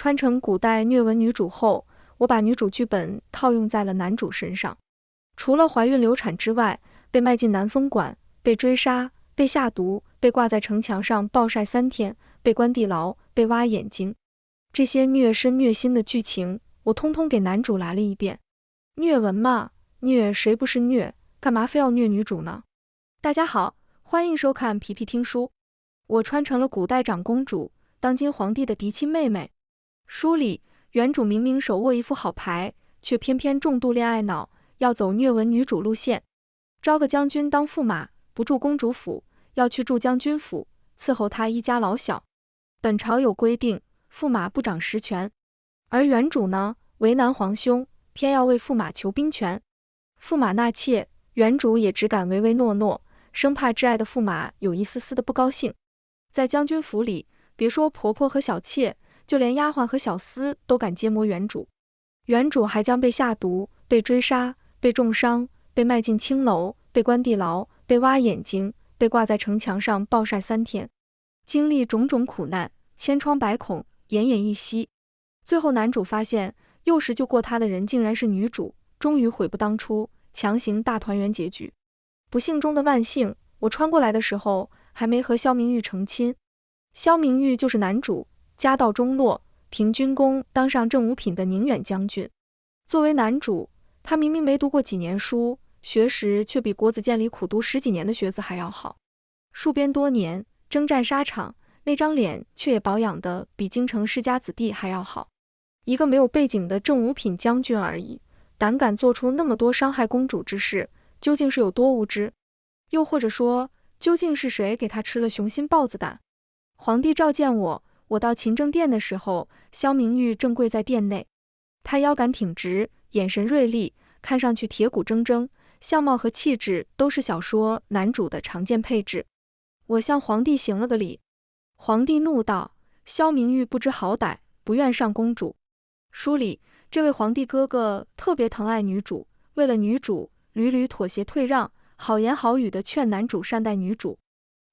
穿成古代虐文女主后，我把女主剧本套用在了男主身上。除了怀孕流产之外，被卖进南风馆，被追杀，被下毒，被挂在城墙上暴晒3天，被关地牢，被挖眼睛，这些虐身虐心的剧情，我通通给男主来了一遍。虐文嘛，虐谁不是虐，干嘛非要虐女主呢？大家好，欢迎收看皮皮听书。我穿成了古代长公主，当今皇帝的嫡亲妹妹。书里原主明明手握一副好牌，却偏偏重度恋爱脑，要走虐文女主路线，招个将军当驸马，不住公主府，要去住将军府，伺候他一家老小。本朝有规定，驸马不掌实权，而原主呢，为难皇兄，偏要为驸马求兵权。驸马纳妾，原主也只敢唯唯诺诺，生怕挚爱的驸马有一丝丝的不高兴。在将军府里，别说婆婆和小妾，就连丫鬟和小厮都敢揭磨原主。原主还将被下毒，被追杀，被重伤，被卖进青楼，被关地牢，被挖眼睛，被挂在城墙上暴晒3天，经历种种苦难，千疮百孔，奄奄一息。最后男主发现幼时救过他的人竟然是女主，终于悔不当初，强行大团圆结局。不幸中的万幸，我穿过来的时候还没和萧明玉成亲。萧明玉就是男主，家道中落，凭军功当上正五品的宁远将军。作为男主，他明明没读过几年书，学识却比国子监里苦读10几年的学子还要好。戍边多年，征战沙场，那张脸却也保养得比京城世家子弟还要好。一个没有背景的正五品将军而已，胆敢做出那么多伤害公主之事，究竟是有多无知？又或者说，究竟是谁给他吃了雄心豹子胆？皇帝召见我，我到勤政殿的时候，萧明玉正跪在殿内。他腰杆挺直，眼神锐利，看上去铁骨铮铮，相貌和气质都是小说男主的常见配置。我向皇帝行了个礼。皇帝怒道：萧明玉不知好歹，不愿上公主。书里这位皇帝哥哥特别疼爱女主，为了女主屡屡妥协退让，好言好语地劝男主善待女主。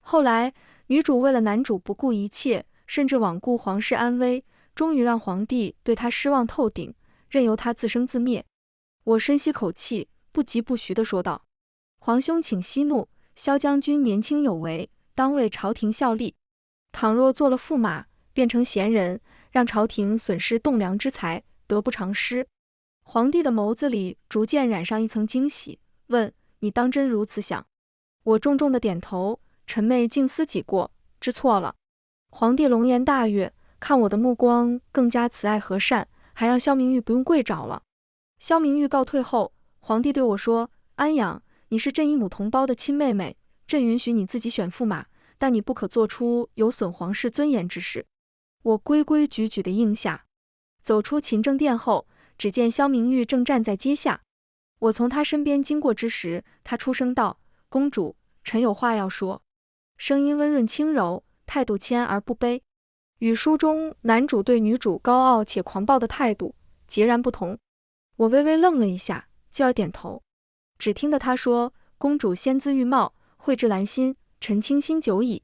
后来女主为了男主不顾一切，甚至罔顾皇室安危，终于让皇帝对她失望透顶，任由她自生自灭。我深吸口气，不疾不徐地说道：皇兄请息怒，萧将军年轻有为，当为朝廷效力。倘若做了驸马，变成闲人，让朝廷损失栋梁之才，得不偿失。皇帝的眸子里逐渐染上一层惊喜，问：你当真如此想？我重重的点头，臣妹静思己过，知错了。皇帝龙颜大悦，看我的目光更加慈爱和善，还让萧明玉不用跪着了。萧明玉告退后，皇帝对我说：安养，你是朕一母同胞的亲妹妹，朕允许你自己选驸马，但你不可做出有损皇室尊严之事。我规规矩矩地应下。走出勤政殿后，只见萧明玉正站在阶下。我从他身边经过之时，他出声道：公主，臣有话要说。声音温润轻柔，态度谦而不卑，与书中男主对女主高傲且狂暴的态度截然不同。我微微愣了一下，继而点头。只听得他说：公主仙姿玉貌，蕙质兰心，臣倾心久矣。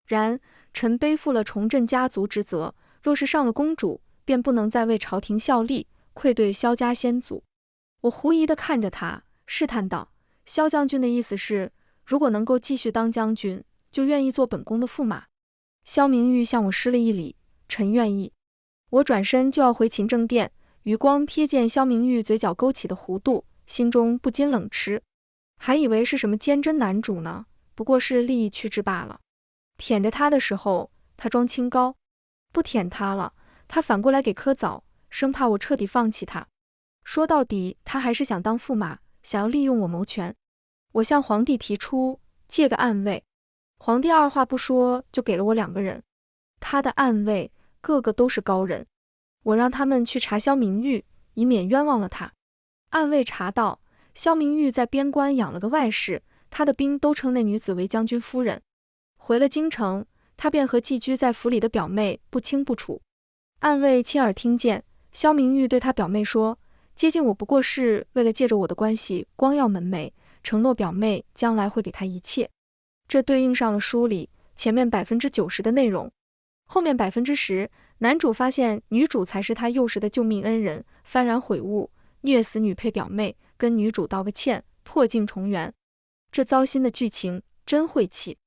然臣背负了重振家族之责，若是上了公主，便不能再为朝廷效力，愧对萧家先祖。我狐疑地看着他，试探道：萧将军的意思是，如果能够继续当将军，就愿意做本宫的驸马？萧明玉向我施了一礼：臣愿意。我转身就要回勤政殿，余光瞥见萧明玉嘴角勾起的弧度，心中不禁冷嗤，还以为是什么坚贞男主呢，不过是利益趋之罢了。舔着他的时候，他装清高；不舔他了，他反过来给颗枣，生怕我彻底放弃他。说到底，他还是想当驸马，想要利用我谋权。我向皇帝提出借个暗卫，皇帝二话不说就给了我2个人。他的暗卫个个都是高人，我让他们去查萧明玉，以免冤枉了他。暗卫查到萧明玉在边关养了个外室，他的兵都称那女子为将军夫人。回了京城，他便和寄居在府里的表妹不清不楚。暗卫亲耳听见萧明玉对他表妹说：接近我不过是为了借着我的关系光耀门楣，承诺表妹将来会给他一切。这对应上了书里前面90%的内容，后面10%男主发现女主才是他幼时的救命恩人，幡然悔悟，虐死女配表妹，跟女主道个歉，破镜重圆。这糟心的剧情真晦气。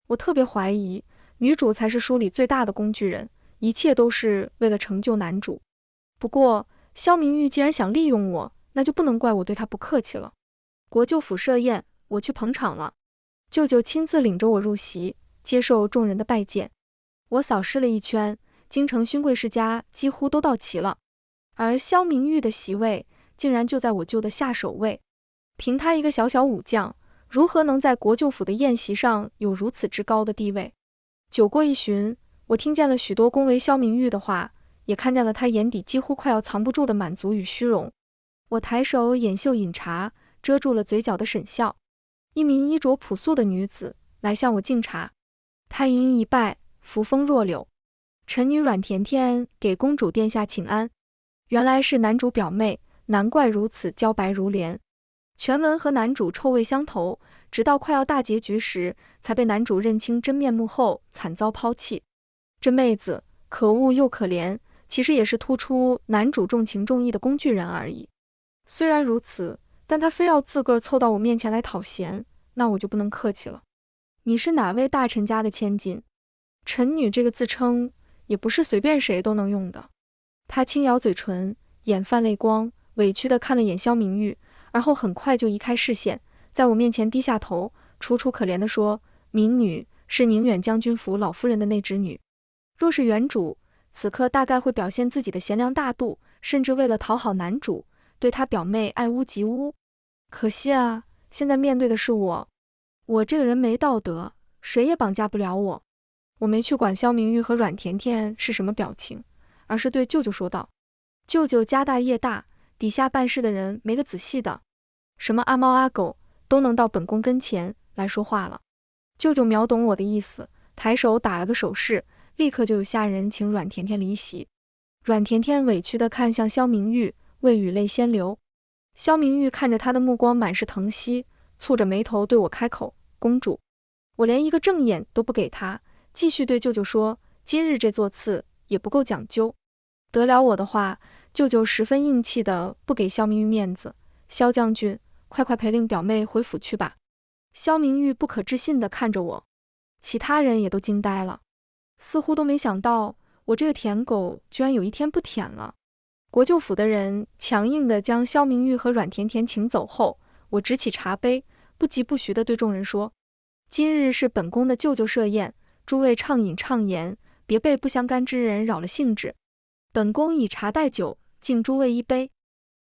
我特别怀疑女主才是书里最大的工具人，一切都是为了成就男主。不过萧明玉既然想利用我，那就不能怪我对他不客气了。国舅府设宴，我去捧场了。舅舅亲自领着我入席，接受众人的拜见。我扫视了一圈，京城勋贵世家几乎都到齐了，而萧明玉的席位竟然就在我舅的下手位。凭他一个小小武将，如何能在国舅府的宴席上有如此之高的地位？酒过一巡，我听见了许多恭维萧明玉的话，也看见了他眼底几乎快要藏不住的满足与虚荣。我抬手掩袖饮茶，遮住了嘴角的沈笑。一名衣着朴素的女子来向我敬茶，她一一拜，扶风若柳。臣女阮甜甜给公主殿下请安。原来是男主表妹，难怪如此娇白如莲。全文和男主臭味相投，直到快要大结局时，才被男主认清真面目后惨遭抛弃。这妹子可恶又可怜，其实也是突出男主重情重义的工具人而已。虽然如此，但他非要自个儿凑到我面前来讨嫌，那我就不能客气了。你是哪位大臣家的千金？臣女这个自称也不是随便谁都能用的。他轻咬嘴唇，眼泛泪光，委屈地看了眼萧明玉，而后很快就移开视线，在我面前低下头，楚楚可怜地说：民女是宁远将军府老夫人的内侄女。若是原主，此刻大概会表现自己的贤良大度，甚至为了讨好男主，对他表妹爱屋及乌。可惜啊，现在面对的是我。我这个人没道德，谁也绑架不了我。我没去管萧明玉和阮甜甜是什么表情，而是对舅舅说道：舅舅家大业大，底下办事的人没个仔细的，什么阿猫阿狗都能到本宫跟前来说话了。舅舅秒懂我的意思，抬手打了个手势，立刻就有下人请阮甜甜离席。阮甜甜委屈地看向萧明玉，未语泪先流。萧明玉看着他的目光满是疼惜，蹙着眉头对我开口：公主。我连一个正眼都不给他，继续对舅舅说：今日这座次也不够讲究。得了我的话，舅舅十分硬气的不给萧明玉面子：萧将军，快陪令表妹回府去吧。萧明玉不可置信地看着我，其他人也都惊呆了，似乎都没想到我这个舔狗居然有一天不舔了。国舅府的人强硬地将萧明玉和阮甜甜请走后，我执起茶杯，不疾不徐地对众人说：今日是本宫的舅舅设宴，诸位畅饮畅言，别被不相干之人扰了兴致。本宫以茶代酒，敬诸位一杯。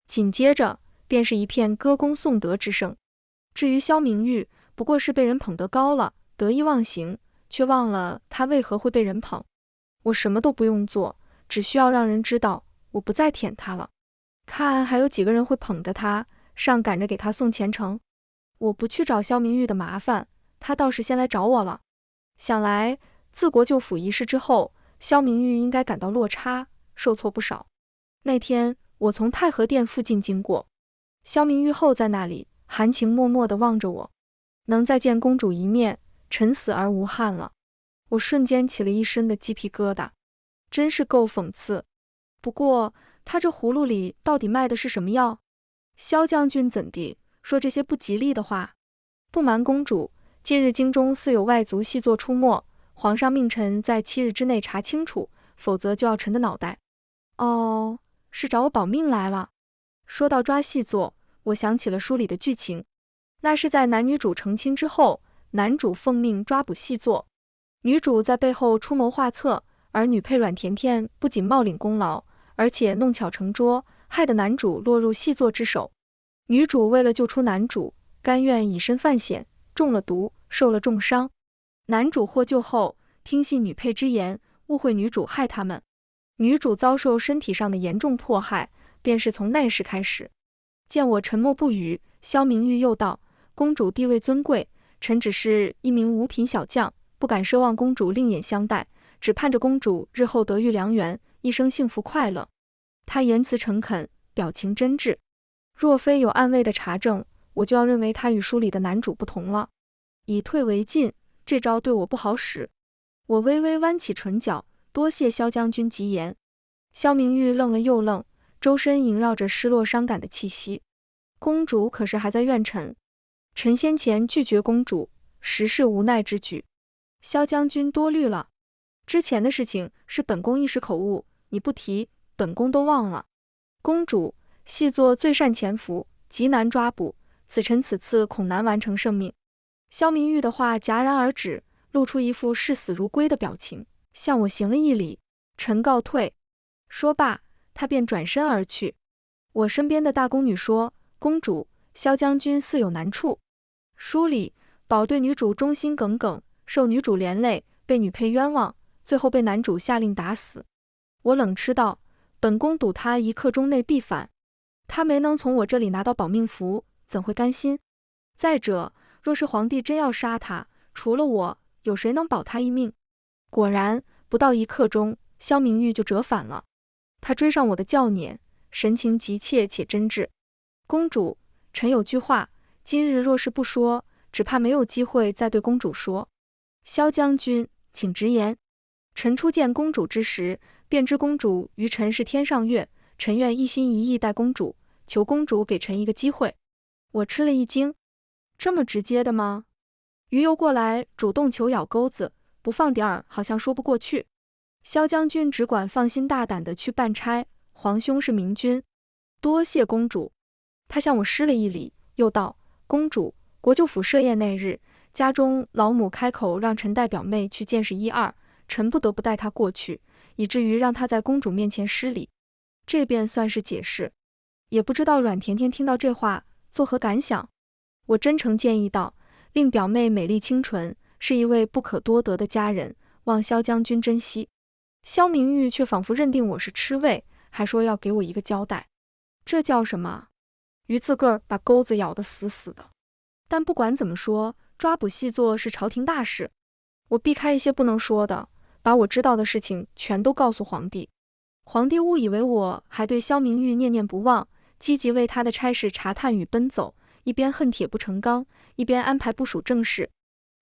紧接着便是一片歌功颂德之声。至于萧明玉，不过是被人捧得高了，得意忘形，却忘了他为何会被人捧。我什么都不用做，只需要让人知道我不再舔他了。看还有几个人会捧着他，上赶着给他送前程。我不去找萧明玉的麻烦，他倒是先来找我了。想来自国舅府一事之后，萧明玉应该感到落差，受挫不少。那天我从太和殿附近经过，萧明玉候在那里，含情脉脉地望着我。能再见公主一面，臣死而无憾了。我瞬间起了一身的鸡皮疙瘩，真是够讽刺。不过他这葫芦里到底卖的是什么药？萧将军怎地说这些不吉利的话？不瞒公主，近日京中似有外族细作出没，皇上命臣在7日之内查清楚，否则就要臣的脑袋。哦，是找我保命来了。说到抓细作，我想起了书里的剧情，那是在男女主成亲之后，男主奉命抓捕细作，女主在背后出谋划策，而女配阮甜甜不仅冒领功劳，而且弄巧成拙，害得男主落入细作之手。女主为了救出男主，甘愿以身犯险，中了毒，受了重伤。男主获救后，听信女配之言，误会女主害他们。女主遭受身体上的严重迫害，便是从那时开始。见我沉默不语，萧明玉又道：公主地位尊贵，臣只是一名五品小将，不敢奢望公主另眼相待，只盼着公主日后得遇良缘，一生幸福快乐。他言辞诚恳，表情真挚，若非有暗卫的查证，我就要认为他与书里的男主不同了。以退为进，这招对我不好使。我微微弯起唇角，多谢萧将军吉言。萧明玉愣了又愣，周身萦绕着失落伤感的气息。公主可是还在怨臣，臣先前拒绝公主，实是无奈之举。萧将军多虑了，之前的事情是本宫一时口误，你不提，本宫都忘了。公主，细作最善潜伏，极难抓捕，此臣此次恐难完成圣命。萧明玉的话戛然而止，露出一副视死如归的表情，向我行了一礼，臣告退。说罢，他便转身而去。我身边的大宫女说，公主，萧将军似有难处。书里保对女主忠心耿耿，受女主连累，被女配冤枉，最后被男主下令打死。我冷嗤道，本宫赌他1刻钟内必反，他没能从我这里拿到保命符，怎会甘心？再者，若是皇帝真要杀他，除了我，有谁能保他一命？果然，不到1刻钟，萧明玉就折返了。他追上我的教辇，神情急切且真挚。公主，臣有句话，今日若是不说，只怕没有机会再对公主说。萧将军，请直言。臣初见公主之时，便知公主于臣是天上月，臣愿一心一意待公主，求公主给臣一个机会。我吃了一惊，这么直接的吗？鱼游过来主动求咬钩子，不放点儿好像说不过去。萧将军只管放心大胆地去办差，皇兄是明君。多谢公主。他向我施了一礼，又道，公主，国舅府设宴那日，家中老母开口让臣带表妹去见识1、2，臣不得不带她过去，以至于让她在公主面前失礼。这便算是解释。也不知道阮甜甜听到这话作何感想。我真诚建议道，令表妹美丽清纯，是一位不可多得的佳人，望萧将军珍惜。萧明玉却仿佛认定我是吃味，还说要给我一个交代。这叫什么？鱼自个儿把钩子咬得死死的。但不管怎么说，抓捕细作是朝廷大事，我避开一些不能说的，把我知道的事情全都告诉皇帝。皇帝误以为我还对萧明玉念念不忘，积极为他的差事查探与奔走，一边恨铁不成钢，一边安排部署政事。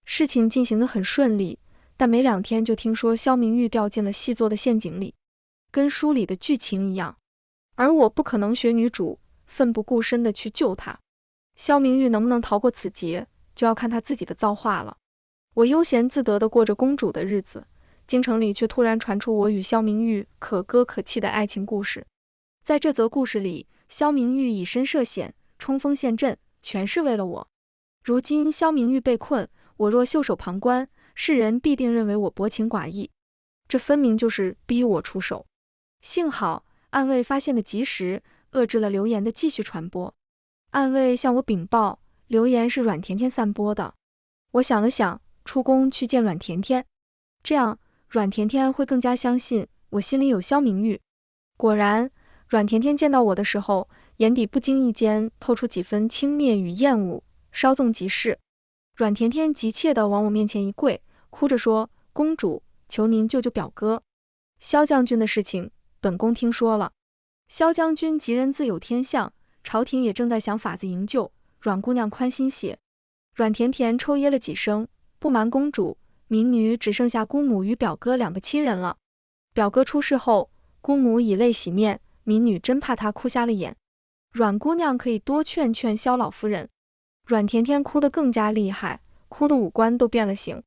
事情进行得很顺利，但没2天就听说萧明玉掉进了细作的陷阱里，跟书里的剧情一样。而我不可能学女主，奋不顾身地去救她。萧明玉能不能逃过此劫，就要看他自己的造化了。我悠闲自得地过着公主的日子，京城里却突然传出我与萧明玉可歌可泣的爱情故事。在这则故事里，萧明玉以身涉险，冲锋陷阵，全是为了我。如今萧明玉被困，我若袖手旁观，世人必定认为我薄情寡义，这分明就是逼我出手。幸好暗卫发现的及时，遏制了流言的继续传播。暗卫向我禀报，流言是阮甜甜散播的。我想了想，出宫去见阮甜甜，这样阮甜甜会更加相信我心里有萧明玉。果然，阮甜甜见到我的时候，眼底不经意间透出几分轻蔑与厌恶，稍纵即逝。阮甜甜急切地往我面前一跪，哭着说，公主，求您救救表哥。萧将军的事情，本宫听说了。萧将军吉人自有天相，朝廷也正在想法子营救，阮姑娘宽心些。阮甜甜抽噎了几声，不瞒公主，民女只剩下姑母与表哥2个亲人了。表哥出事后，姑母以泪洗面，民女真怕她哭瞎了眼。阮姑娘可以多劝劝萧老夫人。阮甜甜哭得更加厉害，哭得五官都变了形。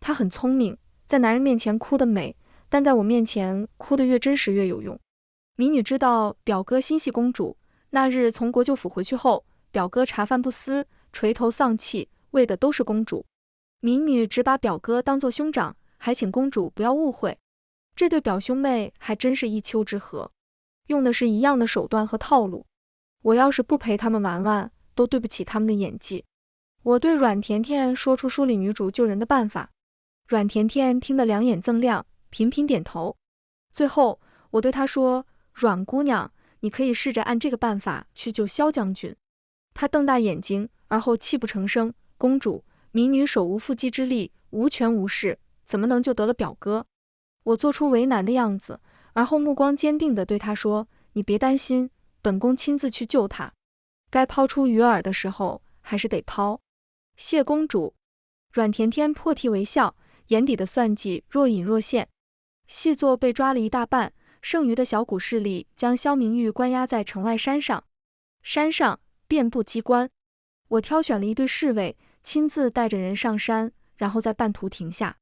她很聪明，在男人面前哭得美，但在我面前哭得越真实越有用。民女知道表哥心系公主，那日从国舅府回去后，表哥茶饭不思，垂头丧气，为的都是公主。民女只把表哥当作兄长，还请公主不要误会。这对表兄妹还真是一丘之貉，用的是一样的手段和套路。我要是不陪他们玩玩，都对不起他们的演技。我对阮甜甜说出书里女主救人的办法，阮甜甜听得2眼锃亮，频频点头。最后我对她说，阮姑娘，你可以试着按这个办法去救萧将军。她瞪大眼睛，而后泣不成声，公主，民女手无缚鸡之力，无权无势，怎么能救得了表哥？我做出为难的样子，而后目光坚定地对她说，你别担心，本宫亲自去救他。该抛出鱼饵的时候还是得抛。谢公主。阮甜甜破涕为笑，眼底的算计若隐若现。细作被抓了一大半，剩余的小股势力将萧明玉关押在城外山上。山上遍布机关，我挑选了一队侍卫，亲自带着人上山，然后在半途停下。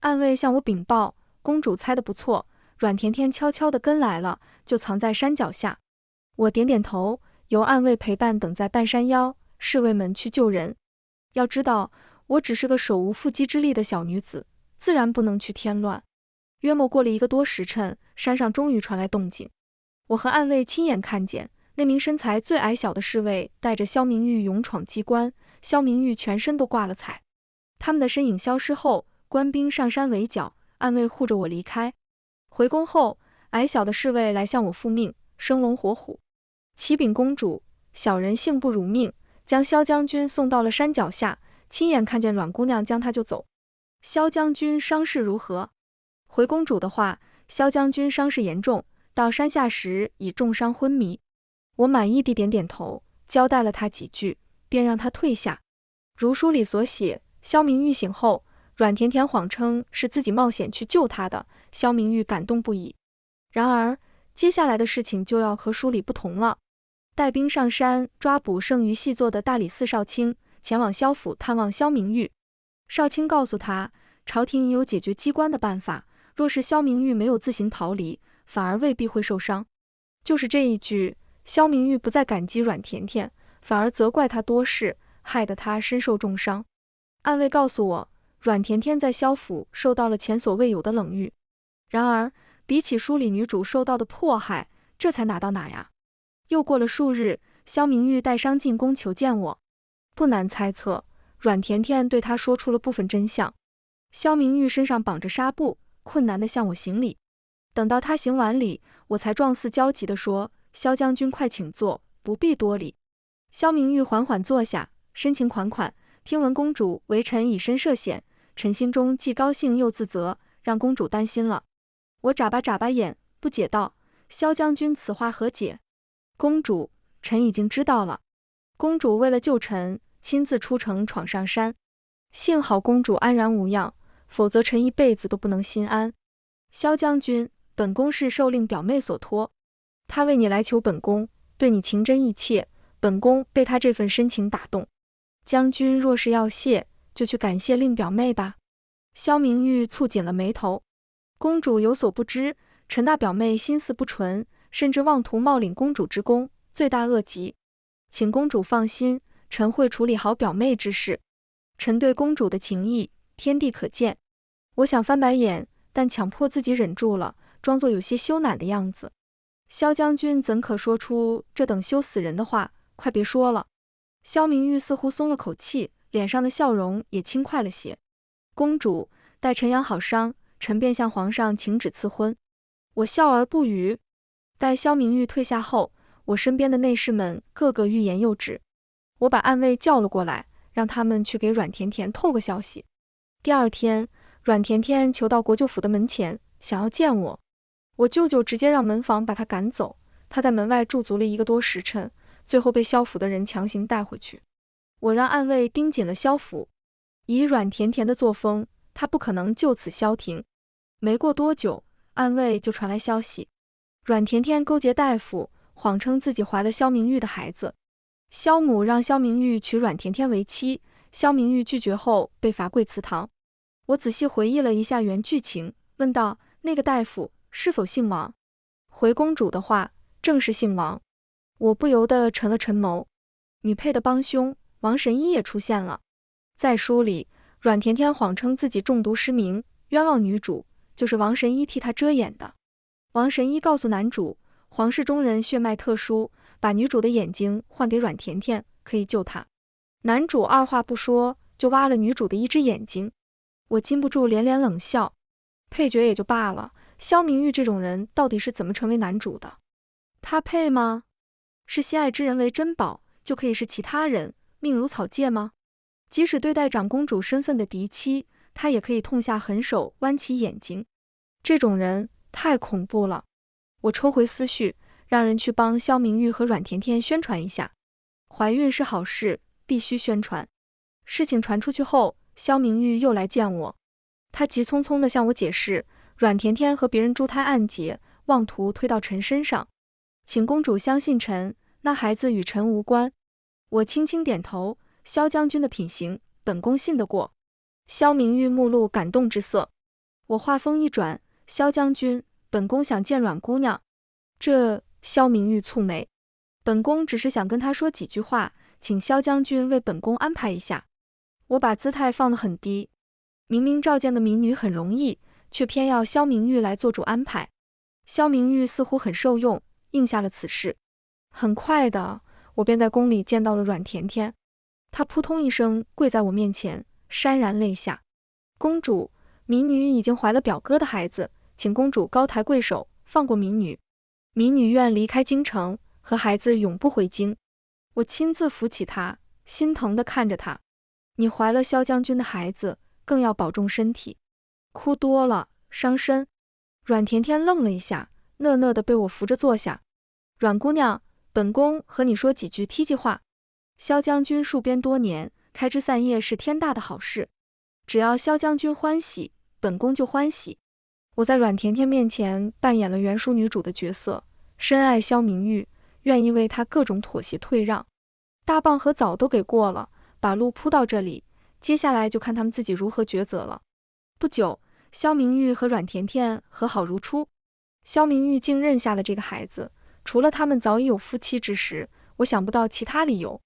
暗卫向我禀报，公主猜得不错，阮甜甜悄悄地跟来了，就藏在山脚下。我点点头，由暗卫陪伴等在半山腰，侍卫们去救人。要知道，我只是个手无缚鸡之力的小女子，自然不能去添乱。约莫过了1个多时辰，山上终于传来动静。我和暗卫亲眼看见那名身材最矮小的侍卫带着萧明玉勇闯机关，萧明玉全身都挂了彩。他们的身影消失后，官兵上山围剿，暗卫护着我离开。回宫后，矮小的侍卫来向我复命，生龙活虎。启禀公主，小人幸不辱命，将萧将军送到了山脚下，亲眼看见阮姑娘将他救走。萧将军伤势如何？回公主的话，萧将军伤势严重，到山下时已重伤昏迷。我满意地点点头，交代了他几句，便让他退下。如书里所写，萧明玉醒后，阮甜甜谎称是自己冒险去救他的，萧明玉感动不已。然而接下来的事情就要和书里不同了。带兵上山抓捕剩余细作的大理寺少卿，前往萧府探望萧明玉。少卿告诉他，朝廷已有解决机关的办法，若是萧明玉没有自行逃离，反而未必会受伤。就是这一句，萧明玉不再感激阮甜甜，反而责怪他多事，害得他身受重伤。暗卫告诉我，阮甜甜在萧府受到了前所未有的冷遇。然而比起书里女主受到的迫害，这才哪到哪呀？又过了数日，萧明玉带伤进宫求见我。不难猜测，阮甜甜对他说出了部分真相。萧明玉身上绑着纱布，困难地向我行礼。等到他行完礼，我才状似焦急地说，萧将军快请坐，不必多礼。萧明玉缓缓坐下，深情款款，听闻公主为臣以身涉险，臣心中既高兴又自责，让公主担心了。我眨巴眼，不解道，萧将军此话何解？公主，臣已经知道了。公主为了救臣，亲自出城闯上山，幸好公主安然无恙，否则臣一辈子都不能心安。萧将军，本宫是受令表妹所托，她为你来求本宫，对你情真意切，本宫被她这份深情打动。将军若是要谢，就去感谢令表妹吧。萧明玉蹙紧了眉头。公主有所不知，臣大表妹心思不纯，甚至妄图冒领公主之功，罪大恶极。请公主放心，臣会处理好表妹之事。臣对公主的情谊，天地可见。我想翻白眼，但强迫自己忍住了，装作有些羞赧的样子。萧将军怎可说出这等羞死人的话？快别说了。萧明玉似乎松了口气，脸上的笑容也轻快了些。公主，待臣养好伤，臣便向皇上请旨赐婚。我笑而不语。待萧明玉退下后，我身边的内侍们个个欲言又止。我把暗卫叫了过来，让他们去给阮甜甜透个消息。第二天，阮甜甜求到国舅府的门前，想要见我。我舅舅直接让门房把她赶走，她在门外驻足了1个多时辰，最后被萧府的人强行带回去。我让暗卫盯紧了萧府，以阮甜甜的作风，她不可能就此消停。没过多久，暗卫就传来消息，阮甜甜勾结大夫，谎称自己怀了萧明玉的孩子。萧母让萧明玉娶阮甜甜为妻，萧明玉拒绝后被罚跪祠堂。我仔细回忆了一下原剧情，问道，那个大夫是否姓王？回公主的话，正是姓王。我不由得沉了沉眸。女配的帮凶王神医也出现了。在书里，阮甜甜谎称自己中毒失明，冤枉女主，就是王神医替她遮掩的。王神医告诉男主，皇室中人血脉特殊，把女主的眼睛换给阮甜甜，可以救她。男主二话不说就挖了女主的一只眼睛。我禁不住连连冷笑。配角也就罢了，萧明玉这种人到底是怎么成为男主的？他配吗？是心爱之人为珍宝，就可以是其他人，命如草芥吗？即使对待长公主身份的嫡妻，他也可以痛下狠手，剜起眼睛。这种人太恐怖了。我抽回思绪，让人去帮萧明玉和阮甜甜宣传一下。怀孕是好事，必须宣传。事情传出去后，萧明玉又来见我。他急匆匆地向我解释，阮甜甜和别人珠胎暗结，妄图推到臣身上，请公主相信臣，那孩子与臣无关。我轻轻点头，萧将军的品行，本宫信得过。萧明玉目露感动之色。我话锋一转，萧将军，本宫想见阮姑娘。萧明玉蹙眉，本宫只是想跟她说几句话，请萧将军为本宫安排一下。我把姿态放得很低，明明召见个民女很容易，却偏要萧明玉来做主安排。萧明玉似乎很受用，应下了此事。很快的，我便在宫里见到了阮甜甜，她扑通一声跪在我面前，潸然泪下。公主，民女已经怀了表哥的孩子，请公主高抬贵手，放过民女。民女愿离开京城，和孩子永不回京。我亲自扶起她，心疼地看着她。你怀了萧将军的孩子，更要保重身体。哭多了伤身。阮甜甜愣了一下，讷讷地被我扶着坐下。阮姑娘，本宫和你说几句梯级话。萧将军戍边多年，开枝散叶是天大的好事，只要萧将军欢喜，本宫就欢喜。我在阮甜甜面前扮演了原书女主的角色，深爱萧明玉，愿意为她各种妥协退让。大棒和枣都给过了，把路铺到这里，接下来就看他们自己如何抉择了。不久，萧明玉和阮甜甜和好如初。萧明玉竟认下了这个孩子，除了他们早已有夫妻之实，我想不到其他理由。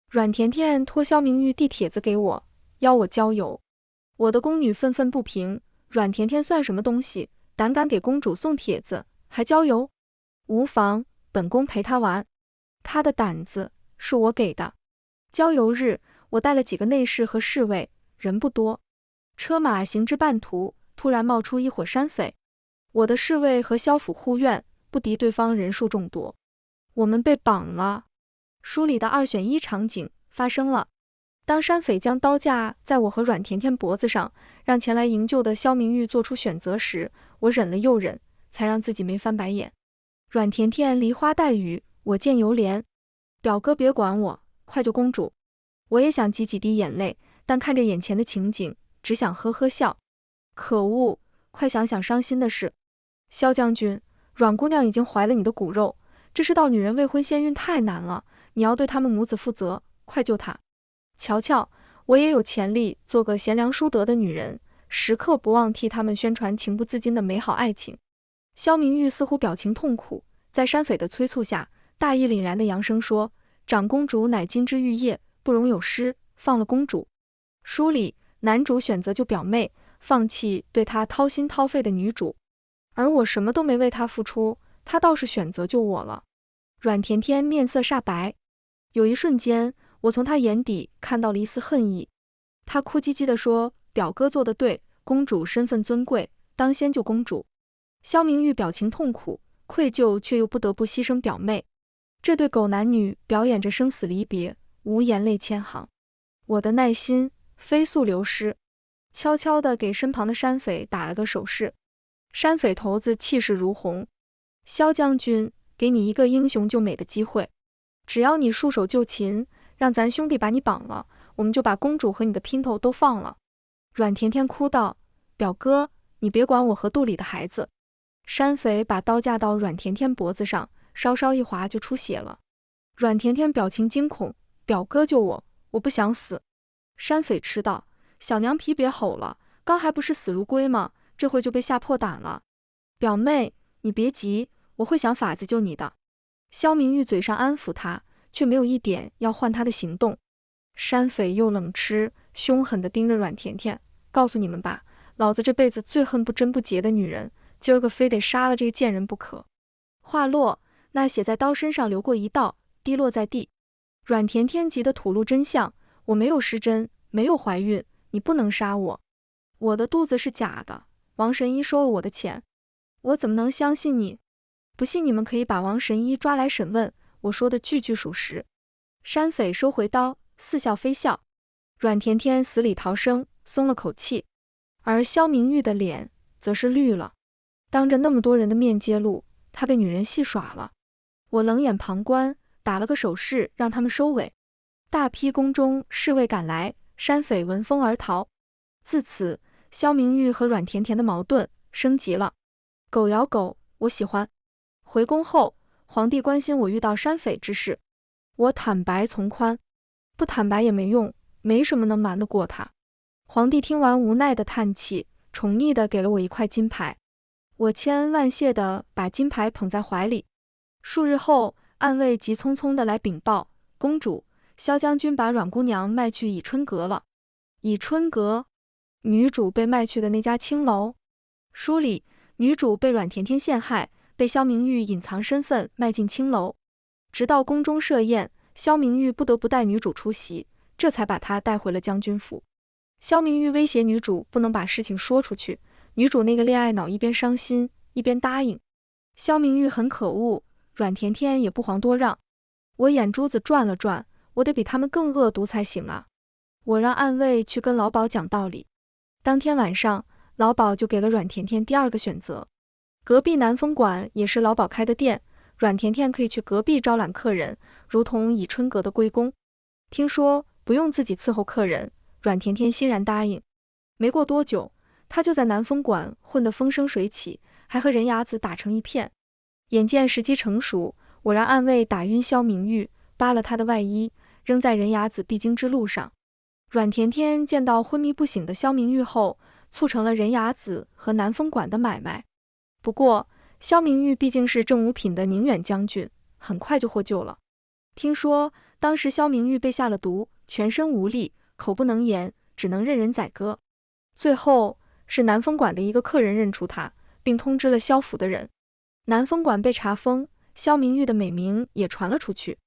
阮甜甜托萧明玉递帖子给我，邀我郊游。我的宫女愤愤不平，阮甜甜算什么东西，胆敢给公主送帖子，还郊游？无妨，本宫陪她玩。她的胆子是我给的。郊游日，我带了几个内侍和侍卫，人不多。车马行至半途，突然冒出一伙山匪。我的侍卫和萧府护院不敌对方人数众多，我们被绑了。书里的2选1场景发生了。当山匪将刀架在我和阮甜甜脖子上，让前来营救的萧明玉做出选择时，我忍了又忍，才让自己没翻白眼。阮甜甜梨花带雨，我见犹怜。表哥别管我，快救公主。我也想挤几滴眼泪，但看着眼前的情景，只想呵呵笑。可恶，快想想伤心的事。萧将军，阮姑娘已经怀了你的骨肉，这世道女人未婚先孕太难了，你要对她们母子负责，快救她。瞧瞧，我也有潜力做个贤良淑德的女人，时刻不忘替他们宣传情不自禁的美好爱情。萧明玉似乎表情痛苦，在山匪的催促下，大义凛然的扬声说：长公主乃金枝玉叶，不容有失，放了公主。书里男主选择救表妹，放弃对她掏心掏肺的女主，而我什么都没为她付出，她倒是选择救我了。阮甜甜面色煞白，有一瞬间，我从她眼底看到了一丝恨意。她哭唧唧地说：表哥做得对，公主身份尊贵，当先救公主。萧明玉表情痛苦，愧疚却又不得不牺牲表妹。这对狗男女表演着生死离别，无言泪千行。我的耐心飞速流失，悄悄地给身旁的山匪打了个手势。山匪头子气势如虹：萧将军，给你一个英雄救美的机会，只要你束手就擒，让咱兄弟把你绑了，我们就把公主和你的姘头都放了。阮甜甜哭道：表哥，你别管我和肚里的孩子。山匪把刀架到阮甜甜脖子上，稍稍一划就出血了。阮甜甜表情惊恐：表哥救我，我不想死。山匪吃道：小娘皮别吼了，刚还不是死如归吗？这会就被吓破胆了。表妹，你别急，我会想法子救你的。萧明玉嘴上安抚他，却没有一点要换他的行动。山匪又冷嗤，凶狠地盯着阮甜甜，告诉你们吧，老子这辈子最恨不贞不洁的女人，今儿个非得杀了这个贱人不可。话落，那血在刀身上流过一道，滴落在地。阮甜甜急得吐露真相：我没有失贞，没有怀孕，你不能杀我。我的肚子是假的，王神医收了我的钱，我怎么能相信你？不信你们可以把王神医抓来审问，我说的句句属实。山匪收回刀，似笑非笑。阮甜甜死里逃生，松了口气，而萧明玉的脸则是绿了。当着那么多人的面揭露，他被女人戏耍了。我冷眼旁观，打了个手势让他们收尾。大批宫中侍卫赶来，山匪闻风而逃。自此，萧明玉和阮甜甜的矛盾升级了。狗咬狗，我喜欢。回宫后，皇帝关心我遇到山匪之事，我坦白从宽，不坦白也没用，没什么能瞒得过他。皇帝听完无奈的叹气，宠溺地给了我一块金牌。我千恩万谢地把金牌捧在怀里。数日后，暗卫急匆匆地来禀报，公主，萧将军把阮姑娘卖去以春阁了。以春阁，女主被卖去的那家青楼。书里，女主被阮甜甜陷害，被萧明玉隐藏身份卖进青楼，直到宫中设宴，萧明玉不得不带女主出席，这才把她带回了将军府。萧明玉威胁女主不能把事情说出去，女主那个恋爱脑一边伤心一边答应。萧明玉很可恶，阮甜甜也不遑多让。我眼珠子转了转，我得比他们更恶毒才行啊！我让暗卫去跟老鸨讲道理。当天晚上，老鸨就给了阮甜甜第二个选择。隔壁南风馆也是老鸨开的店，阮甜甜可以去隔壁招揽客人，如同以春阁的归宫。听说不用自己伺候客人，阮甜甜欣然答应。没过多久，她就在南风馆混得风生水起，还和人牙子打成一片。眼见时机成熟，我让暗卫打晕萧明玉，扒了他的外衣，扔在人牙子必经之路上。阮甜甜见到昏迷不醒的萧明玉后，促成了人牙子和南风馆的买卖。不过，萧明玉毕竟是正五品的宁远将军，很快就获救了。听说当时萧明玉被下了毒，全身无力，口不能言，只能任人宰割。最后是南风馆的一个客人认出他，并通知了萧府的人。南风馆被查封，萧明玉的美名也传了出去。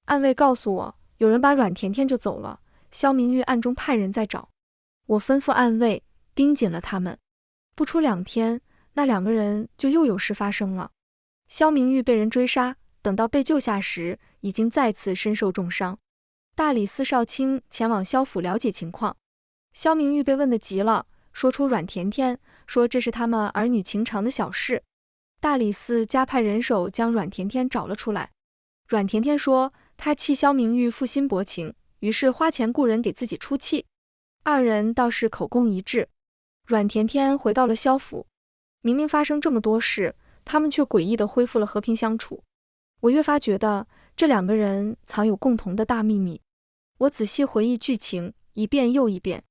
暗卫告诉我，有人把阮甜甜就走了，萧明玉暗中派人在找。我吩咐暗卫盯紧了他们。不出2天，那2个人就又有事发生了。萧明玉被人追杀，等到被救下时，已经再次身受重伤。大理寺少卿前往萧府了解情况，萧明玉被问得急了，说出阮甜甜，说这是他们儿女情长的小事。大理寺加派人手将阮甜甜找了出来。阮甜甜说她气萧明玉负心薄情，于是花钱雇人给自己出气。2人倒是口供一致。阮甜甜回到了萧府，明明发生这么多事，他们却诡异地恢复了和平相处。我越发觉得这2个人藏有共同的大秘密。我仔细回忆剧情，一遍又一遍。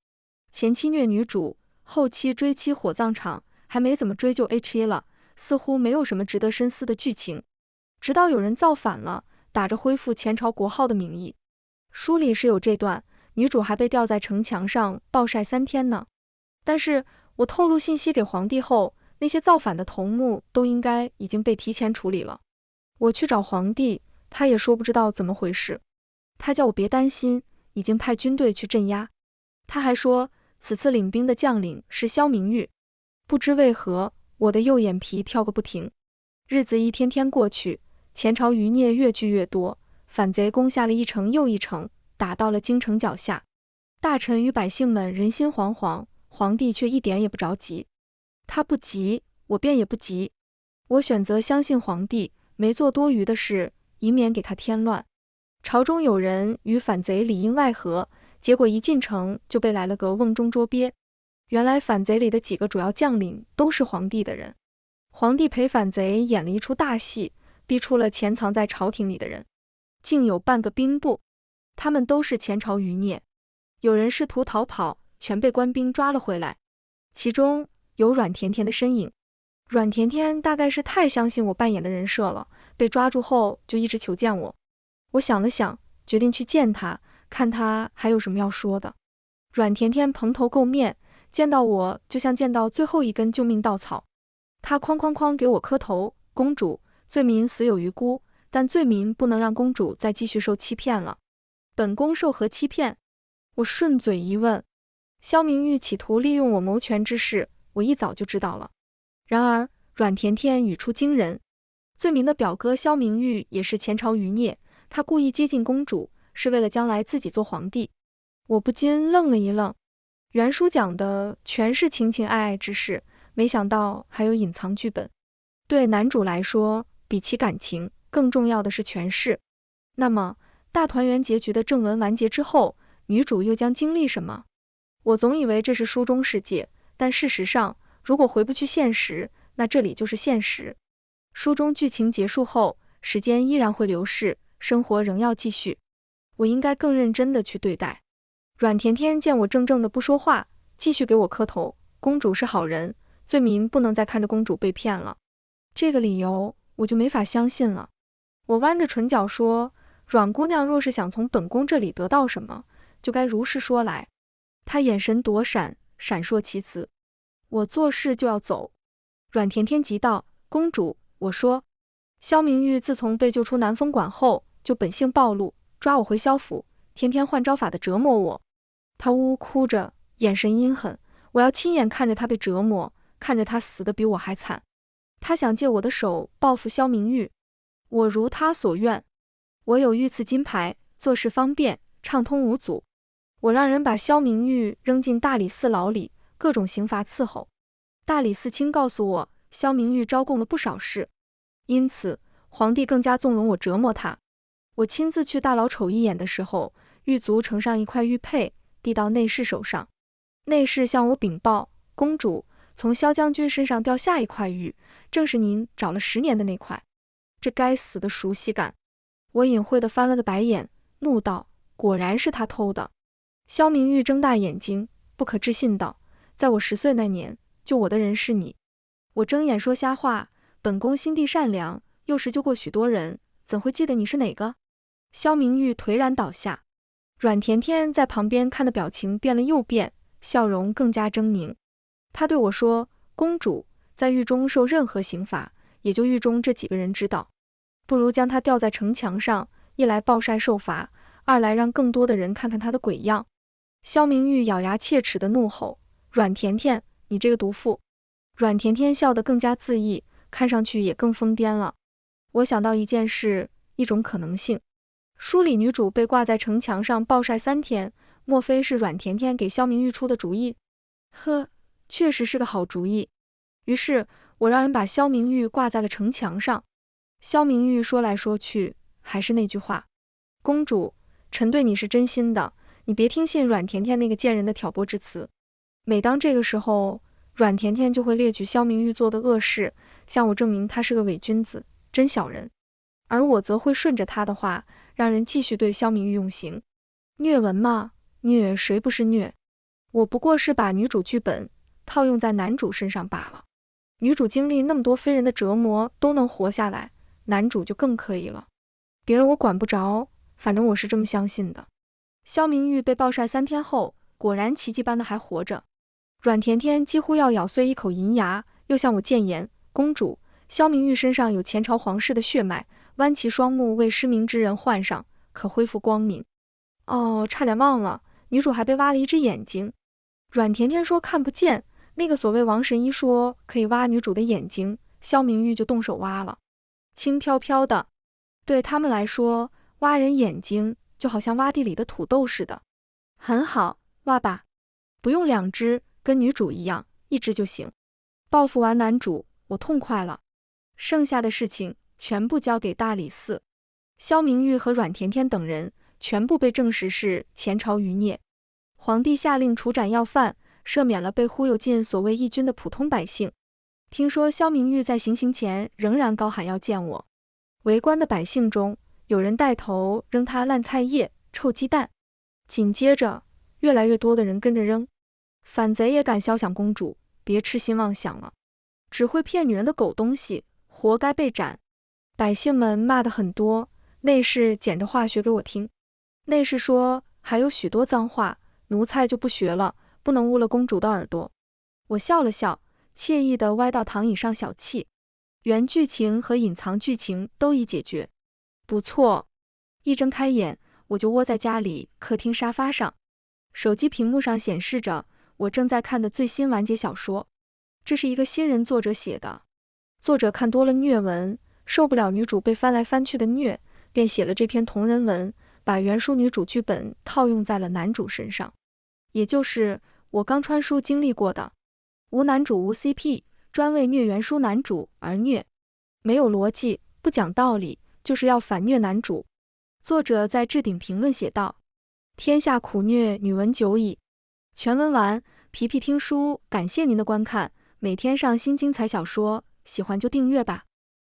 前期虐女主，后期追妻火葬场，还没怎么追究 H1 了，似乎没有什么值得深思的剧情。直到有人造反了，打着恢复前朝国号的名义。书里是有这段，女主还被吊在城墙上暴晒3天呢。但是我透露信息给皇帝后，那些造反的头目都应该已经被提前处理了。我去找皇帝，他也说不知道怎么回事。他叫我别担心，已经派军队去镇压。他还说此次领兵的将领是萧明玉。不知为何，我的右眼皮跳个不停。日子一天天过去，前朝余孽越聚越多，反贼攻下了一城又一城，打到了京城脚下。大臣与百姓们人心惶惶，皇帝却一点也不着急。他不急，我便也不急。我选择相信皇帝，没做多余的事，以免给他添乱。朝中有人与反贼里应外合，结果一进城就被来了个瓮中捉鳖。原来反贼里的几个主要将领都是皇帝的人。皇帝陪反贼演了一出大戏，逼出了潜藏在朝廷里的人，竟有半个兵部，他们都是前朝余孽。有人试图逃跑，全被官兵抓了回来，其中有阮甜甜的身影。阮甜甜大概是太相信我扮演的人设了，被抓住后就一直求见我。我想了想，决定去见他，看他还有什么要说的。阮甜甜蓬头垢面，见到我就像见到最后一根救命稻草。他哐哐哐给我磕头，公主，罪民死有余辜，但罪民不能让公主再继续受欺骗了。本宫受何欺骗？我顺嘴一问。萧明玉企图利用我谋权之事，我一早就知道了。然而阮甜甜语出惊人，罪民的表哥萧明玉也是前朝余孽，他故意接近公主，是为了将来自己做皇帝。我不禁愣了一愣。原书讲的全是情情爱爱之事，没想到还有隐藏剧本。对男主来说，比起感情，更重要的是权势。那么，大团圆结局的正文完结之后，女主又将经历什么？我总以为这是书中世界，但事实上，如果回不去现实，那这里就是现实。书中剧情结束后，时间依然会流逝，生活仍要继续。我应该更认真地去对待。阮甜甜见我怔怔的不说话，继续给我磕头。公主是好人，罪民不能再看着公主被骗了。这个理由我就没法相信了。我弯着唇角说，阮姑娘若是想从本宫这里得到什么，就该如实说来。她眼神躲闪，闪烁其词。我做事就要走。阮甜甜急道，公主，我说，萧明玉自从被救出南风馆后，就本性暴露，抓我回萧府，天天换招法的折磨我。她呜呜哭着，眼神阴狠，我要亲眼看着她被折磨，看着她死得比我还惨。她想借我的手报复萧明玉，我如她所愿。我有御赐金牌，做事方便，畅通无阻。我让人把萧明玉扔进大理寺牢里，各种刑罚伺候。大理寺卿告诉我，萧明玉招供了不少事，因此皇帝更加纵容我折磨他。我亲自去大牢瞅一眼的时候，狱卒呈上一块玉佩，递到内侍手上。内侍向我禀报，公主，从萧将军身上掉下一块玉，正是您找了10年的那块。这该死的熟悉感！我隐晦地翻了个白眼，怒道，果然是他偷的。萧明玉睁大眼睛，不可置信道，在我10岁那年，救我的人是你。我睁眼说瞎话，本宫心地善良，幼时救过许多人，怎会记得你是哪个？萧明玉颓然倒下。阮甜甜在旁边看的表情变了又变，笑容更加狰狞。她对我说，公主，在狱中受任何刑罚，也就狱中这几个人知道，不如将她吊在城墙上，一来暴晒受罚，二来让更多的人看看她的鬼样。萧明玉咬牙切齿的怒吼，阮甜甜，你这个毒妇！阮甜甜笑得更加恣意，看上去也更疯癫了。我想到一件事，一种可能性。书里女主被挂在城墙上暴晒3天，莫非是阮甜甜给萧明玉出的主意？呵，确实是个好主意。于是我让人把萧明玉挂在了城墙上。萧明玉说来说去，还是那句话，公主，臣对你是真心的，你别听信阮甜甜那个贱人的挑拨之词。每当这个时候，阮甜甜就会列举萧明玉做的恶事，向我证明他是个伪君子，真小人。而我则会顺着他的话，让人继续对萧明玉用刑。虐文嘛，虐谁不是虐？我不过是把女主剧本套用在男主身上罢了。女主经历那么多非人的折磨都能活下来，男主就更可以了。别人我管不着，反正我是这么相信的。萧明玉被暴晒3天后，果然奇迹般的还活着。阮甜甜几乎要咬碎一口银牙，又向我谏言，公主，萧明玉身上有前朝皇室的血脉，剜其双目为失明之人换上，可恢复光明。哦，差点忘了，女主还被挖了一只眼睛。阮甜甜说看不见，那个所谓王神医说可以挖女主的眼睛，萧明玉就动手挖了，轻飘飘的。对他们来说，挖人眼睛就好像挖地里的土豆似的。很好，挖吧，不用2只，跟女主一样，1只就行。报复完男主，我痛快了。剩下的事情全部交给大理寺。萧明玉和阮甜甜等人全部被证实是前朝余孽。皇帝下令处斩要犯，赦免了被忽悠进所谓义军的普通百姓。听说萧明玉在行刑前仍然高喊要见我。围观的百姓中，有人带头扔他烂菜叶、臭鸡蛋，紧接着越来越多的人跟着扔。反贼也敢肖想公主，别痴心妄想了，只会骗女人的狗东西，活该被斩。百姓们骂得很多，内侍捡着话学给我听。内侍说还有许多脏话，奴才就不学了，不能污了公主的耳朵。我笑了笑，惬意地歪到躺椅上小憩。原剧情和隐藏剧情都已解决，不错。一睁开眼，我就窝在家里客厅沙发上，手机屏幕上显示着我正在看的最新完结小说。这是一个新人作者写的，作者看多了虐文，受不了女主被翻来翻去的虐，便写了这篇同人文，把原书女主剧本套用在了男主身上，也就是我刚穿书经历过的，无男主无 CP， 专为虐原书男主而虐，没有逻辑，不讲道理，就是要反虐男主。作者在置顶评论写道：天下苦虐女文久矣。全文完，皮皮听书感谢您的观看，每天上新精彩小说，喜欢就订阅吧。